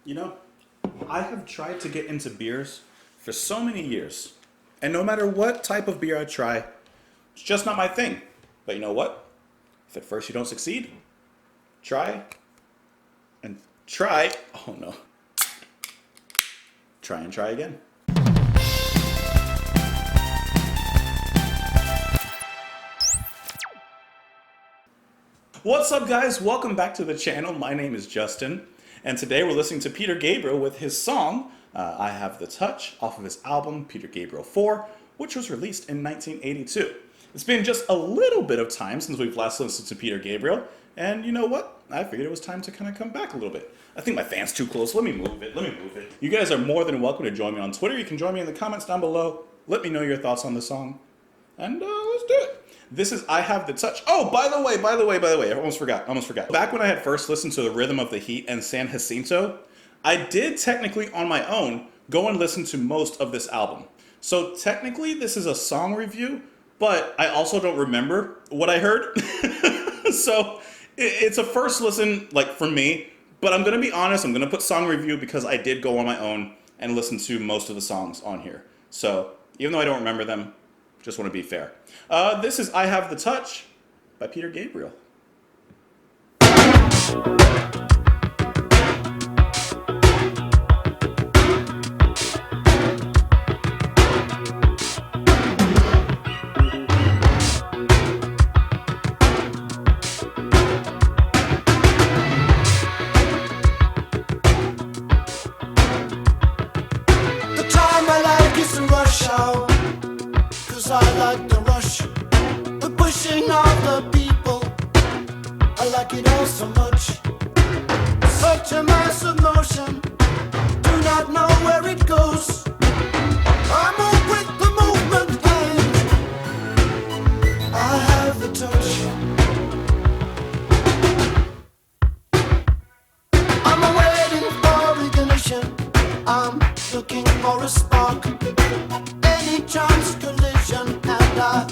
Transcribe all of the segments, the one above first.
You know, I have tried to get into beers for so many years. And no matter what type of beer I try, it's just not my thing. But you know what? If at first you don't succeed, try and try. Oh no. Try and try again. What's up, guys? Welcome back to the channel. My name is Justin, and today we're listening to Peter Gabriel with his song, I Have the Touch, off of his album, Peter Gabriel 4, which was released in 1982. It's been just a little bit of time since we've last listened to Peter Gabriel, and you know what? I figured it was time to kind of come back a little bit. I think my fan's too close. Let me move it. You guys are more than welcome to join me on Twitter. You can join me in the comments down below. Let me know your thoughts on the song, and let's do it. This is I Have the Touch. Oh, by the way, I almost forgot. Back when I had first listened to The Rhythm of the Heat and San Jacinto, I did technically on my own go and listen to most of this album. So technically this is a song review, but I also don't remember what I heard. So it's a first listen, like, for me, but I'm gonna be honest, I'm gonna put song review because I did go on my own and listen to most of the songs on here. So even though I don't remember them, just want to be fair. This is I Have the Touch by Peter Gabriel. The time I like is to rush out, 'cause I like the rush, the pushing of the people. I like it all so much. Such a massive motion, do not know where it goes. I move with the movement and I have the touch. I'm waiting for ignition, I'm looking for a spark. Any chance collision and I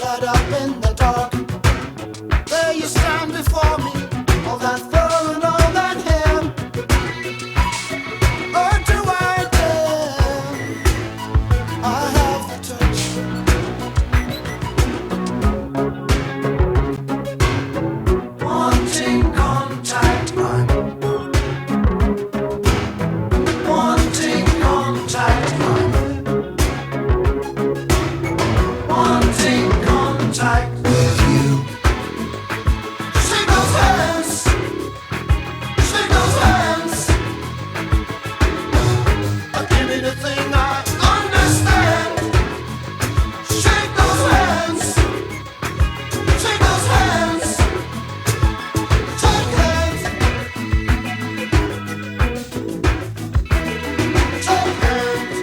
light up in the dark. There you stand before me, all that fur and all that hair. Or do I dare? I have the touch. Wanting contact, I'm wanting contact, I'm wanting contact with you. Shake those hands, shake those hands. Give me the thing I understand. Shake those hands, shake those hands. Take hands, take hands.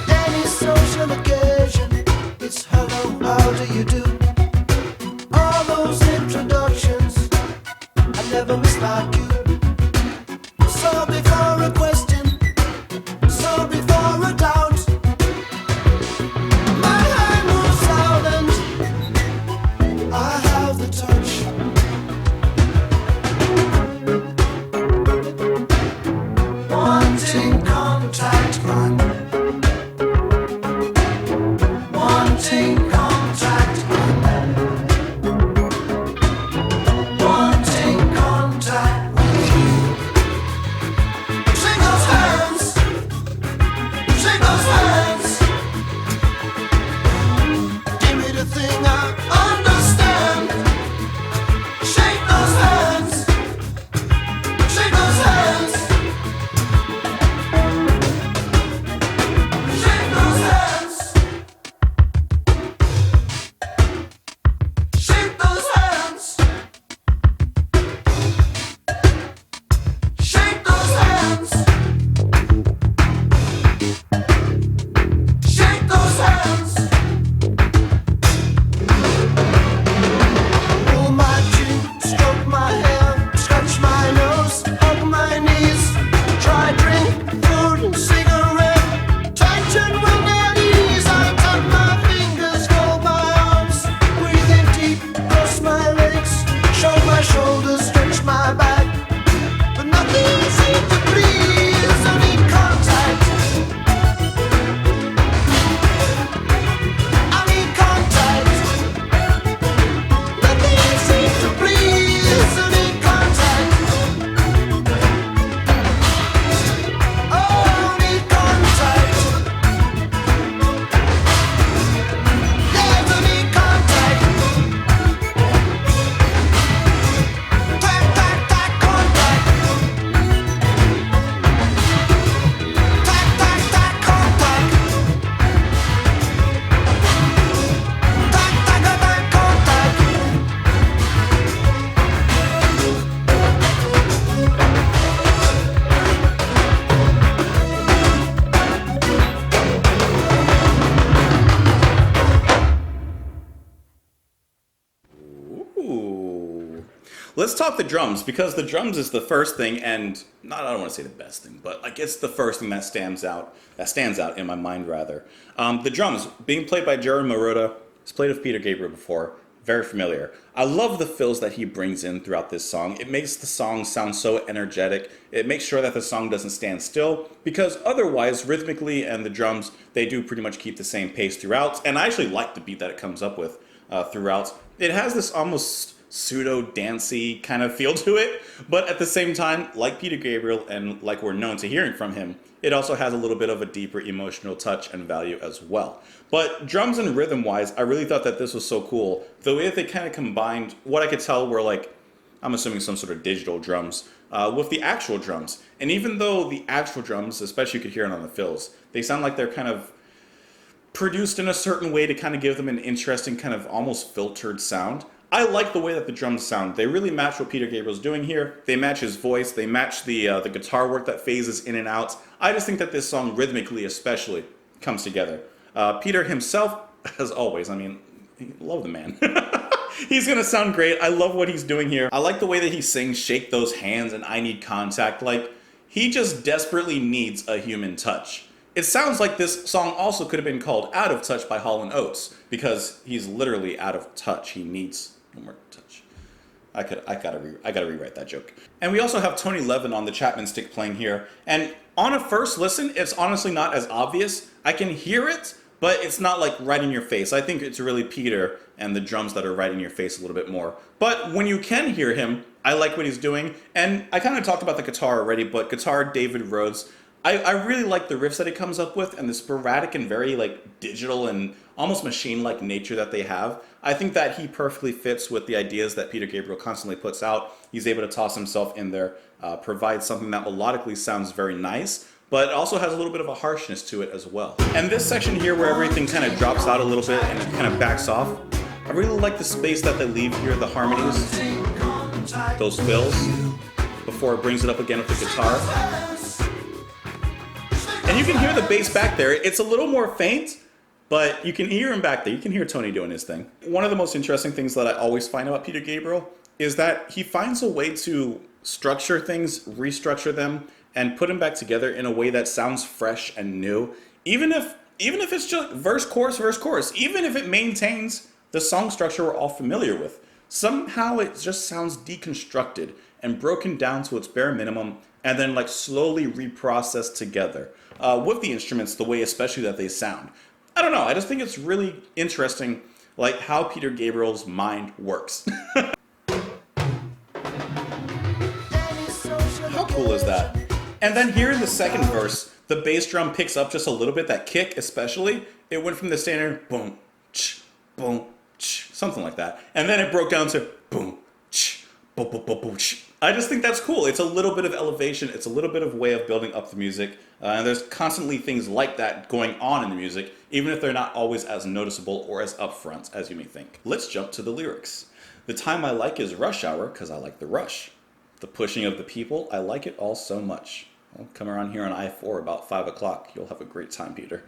Any social occasion, it's hello, how do you do? All those introductions, I never miss like you. So before a question, so before a doubt, my hand moves silent. I have the touch. Wanting contact, I'm wanting contact, I'm wanting contact. Let's talk the drums, because the drums is the first thing, and not, I don't want to say the best thing, but like it's the first thing that stands out in my mind rather. The drums being played by Jared Marotta. He's played with Peter Gabriel before. Very familiar. I love the fills that he brings in throughout this song. It makes the song sound so energetic. It makes sure that the song doesn't stand still, because otherwise, rhythmically and the drums, they do pretty much keep the same pace throughout. And I actually like the beat that it comes up with throughout. It has this almost pseudo-dancey kind of feel to it, but at the same time, like Peter Gabriel and like we're known to hearing from him, it also has a little bit of a deeper emotional touch and value as well. But drums and rhythm-wise, I really thought that this was so cool. The way that they kind of combined what I could tell were like, I'm assuming some sort of digital drums, with the actual drums. And even though the actual drums, especially you could hear it on the fills, they sound like they're kind of produced in a certain way to kind of give them an interesting kind of almost filtered sound. I like the way that the drums sound. They really match what Peter Gabriel's doing here. They match his voice. They match the guitar work that phases in and out. I just think that this song, rhythmically especially, comes together. Peter himself, as always, I mean, love the man. He's gonna sound great. I love what he's doing here. I like the way that he sings "Shake Those Hands" and "I Need Contact." Like, he just desperately needs a human touch. It sounds like this song also could have been called "Out of Touch" by Hall & Oates, because he's literally out of touch. He needs no more touch. I gotta rewrite that joke. And we also have Tony Levin on the Chapman stick playing here. And on a first listen, it's honestly not as obvious. I can hear it, but it's not like right in your face. I think it's really Peter and the drums that are right in your face a little bit more. But when you can hear him, I like what he's doing. And I kind of talked about the guitar already, but guitar, David Rhodes. I really like the riffs that he comes up with and the sporadic and very like digital and almost machine-like nature that they have. I think that he perfectly fits with the ideas that Peter Gabriel constantly puts out. He's able to toss himself in there, provide something that melodically sounds very nice, but also has a little bit of a harshness to it as well. And this section here where everything kind of drops out a little bit and it kind of backs off, I really like the space that they leave here, the harmonies, those fills, before it brings it up again with the guitar. And you can hear the bass back there. It's a little more faint, but you can hear him back there. You can hear Tony doing his thing. One of the most interesting things that I always find about Peter Gabriel is that he finds a way to structure things, restructure them, and put them back together in a way that sounds fresh and new. Even if it's just verse, chorus, even if it maintains the song structure we're all familiar with, somehow it just sounds deconstructed and broken down to its bare minimum, and then like slowly reprocessed together with the instruments, the way especially that they sound. I don't know, I just think it's really interesting like how Peter Gabriel's mind works. How cool is that? And then here in the second verse, the bass drum picks up just a little bit, that kick especially. It went from the standard boom, ch, boom, ch, something like that. And then it broke down to boom, ch, boom, boom, boom, boom, ch. I just think that's cool. It's a little bit of elevation. It's a little bit of way of building up the music. And there's constantly things like that going on in the music, even if they're not always as noticeable or as upfront as you may think. Let's jump to the lyrics. The time I like is rush hour because I like the rush. The pushing of the people, I like it all so much. Well, come around here on I-4 about 5 o'clock. You'll have a great time, Peter.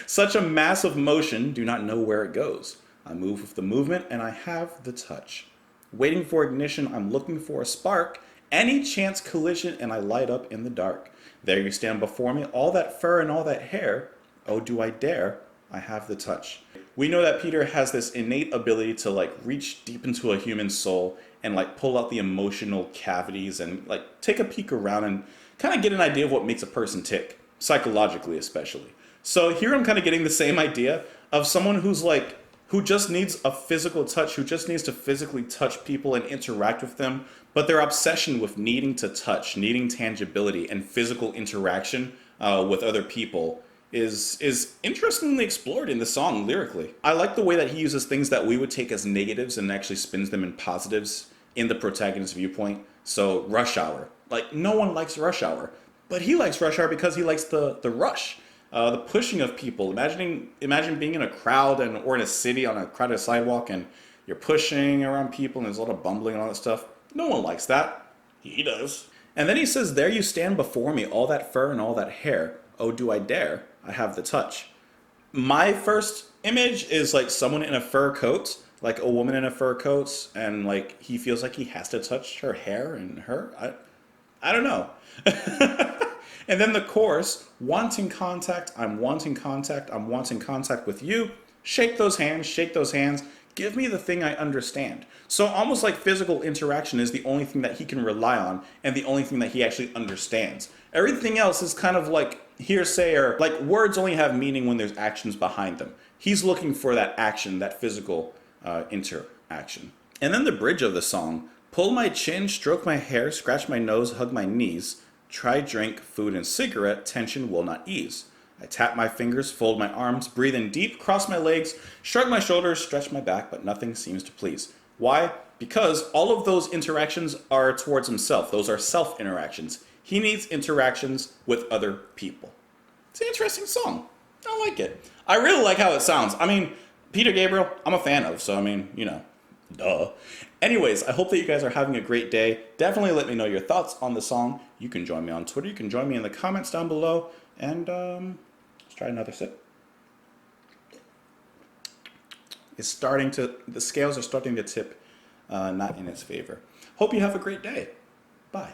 Such a massive motion, do not know where it goes. I move with the movement and I have the touch. Waiting for ignition, I'm looking for a spark. Any chance collision and I light up in the dark. There you stand before me, all that fur and all that hair. Oh, do I dare? I have the touch. We know that Peter has this innate ability to like reach deep into a human soul and like pull out the emotional cavities and like take a peek around and kind of get an idea of what makes a person tick, psychologically especially. So here I'm kind of getting the same idea of someone who's like, who just needs a physical touch, who just needs to physically touch people and interact with them, but their obsession with needing to touch, needing tangibility and physical interaction with other people is interestingly explored in the song lyrically. I like the way that he uses things that we would take as negatives and actually spins them in positives in the protagonist's viewpoint. So rush hour, like no one likes rush hour, but he likes rush hour because he likes the rush. The pushing of people. Imagine being in a crowd or in a city on a crowded sidewalk and you're pushing around people and there's a lot of bumbling and all that stuff. No one likes that. He does. And then he says, there you stand before me, all that fur and all that hair. Oh, do I dare? I have the touch. My first image is like someone in a fur coat like a woman in a fur coat, and like he feels like he has to touch her hair and her. I don't know. And then the chorus, wanting contact, I'm wanting contact, I'm wanting contact with you. Shake those hands, give me the thing I understand. So almost like physical interaction is the only thing that he can rely on and the only thing that he actually understands. Everything else is kind of like hearsay, or like words only have meaning when there's actions behind them. He's looking for that action, that physical interaction. And then the bridge of the song, pull my chin, stroke my hair, scratch my nose, hug my knees. Try drink, food, and cigarette, tension will not ease. I tap my fingers, fold my arms, breathe in deep, cross my legs, shrug my shoulders, stretch my back, but nothing seems to please. Why? Because all of those interactions are towards himself. Those are self-interactions. He needs interactions with other people. It's an interesting song. I like it. I really like how it sounds. I mean, Peter Gabriel, I'm a fan of, so I mean, you know, duh. Anyways, I hope that you guys are having a great day. Definitely let me know your thoughts on the song. You can join me on Twitter. You can join me in the comments down below. And let's try another sip. The scales are starting to tip not in its favor. Hope you have a great day. Bye.